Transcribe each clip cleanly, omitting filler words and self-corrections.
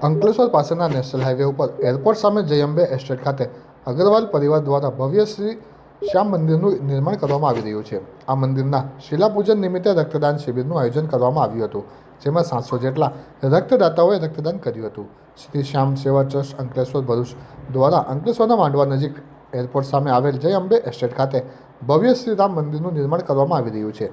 અંકલેશ્વર પાસેના national highway ઉપર airport સામે જય અંબે એસ્ટેટ ખાતે અગ્રવાલ પરિવાર દ્વારા ભવ્ય શ્રી શ્યામ મંદિરનું નિર્માણ કરવામાં આવી રહ્યું છે। આ મંદિરના શિલાપૂજન નિમિત્તે રક્તદાન શિબિરનું આયોજન કરવામાં આવ્યું હતું, જેમાં 700 જેટલા રક્તદાતાઓએ રક્તદાન કર્યું હતું। શ્રી શ્યામ સેવા ટ્રસ્ટ અંકલેશ્વર ભરૂચ દ્વારા અંકલેશ્વરના માંડવા નજીક એરપોર્ટ સામે આવેલ જય અંબે એસ્ટેટ ખાતે ભવ્ય શ્રી રામ મંદિરનું નિર્માણ કરવામાં આવી રહ્યું છે।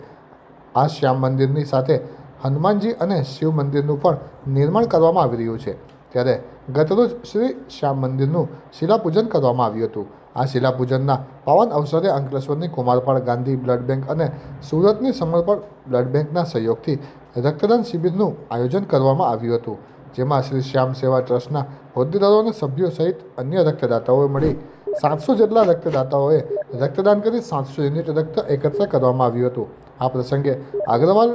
આ શ્યામ મંદિરની સાથે હનુમાનજી અને શિવ મંદિરનું પણ નિર્માણ કરવામાં આવી રહ્યું છે। ત્યારે ગતરોજ શ્રી શ્યામ મંદિરનું શિલાપૂજન કરવામાં આવ્યું હતું। આ શિલાપૂજનના પાવન અવસરે અંકલેશ્વરની કુમારપાળ ગાંધી બ્લડ બેંક અને સુરતની સમર્પણ બ્લડ બેંકના સહયોગથી રક્તદાન શિબિરનું આયોજન કરવામાં આવ્યું હતું, જેમાં શ્રી શ્યામ સેવા ટ્રસ્ટના હોદ્દેદારો અને સભ્યો સહિત અન્ય રક્તદાતાઓએ મળી 700 જેટલા રક્તદાતાઓએ રક્તદાન કરી 700 યુનિટ રક્ત એકત્ર કરવામાં આવ્યું હતું। આ પ્રસંગે અગ્રવાલ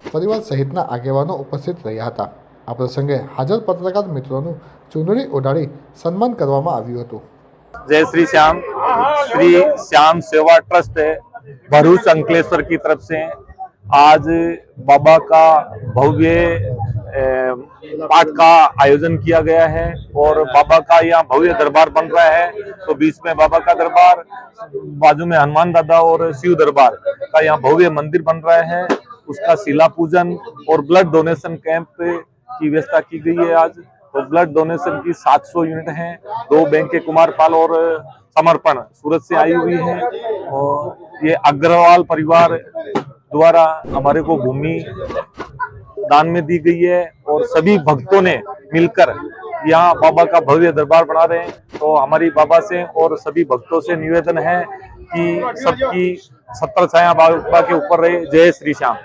પરિવાર સહિતના આગેવાનો ઉપસ્થિત રહ્યા હતા। આ પ્રસંગે હાજર પત્રકાર મિત્રોનું ચૂંદડી ઓઢાડી સન્માન કરવામાં આવ્યું હતું। जय श्री श्याम सेवा ट्रस्ट भरूच अंकलेश्वर की तरफ से आज बाबा का भव्य पाठ का आयोजन किया गया है और बाबा का यहाँ भव्य दरबार बन रहा है। तो बीच में बाबा का दरबार, बाजू में हनुमान दादा और शिव दरबार का यहाँ भव्य मंदिर बन रहा है। उसका शिला पूजन और ब्लड डोनेशन कैंप की व्यवस्था की गई है। आज तो ब्लड डोनेशन की 700 यूनिट हैं। 2 बैंक के कुमारपाल और समर्पण सूरत से आई हुई है और ये अग्रवाल परिवार द्वारा हमारे को भूमि दान में दी गई है और सभी भक्तों ने मिलकर यहाँ बाबा का भव्य दरबार बना रहे हैं। तो हमारी बाबा से और सभी भक्तों से निवेदन है कि सबकी 70 छाया बाबा के ऊपर रहे। जय श्री श्याम।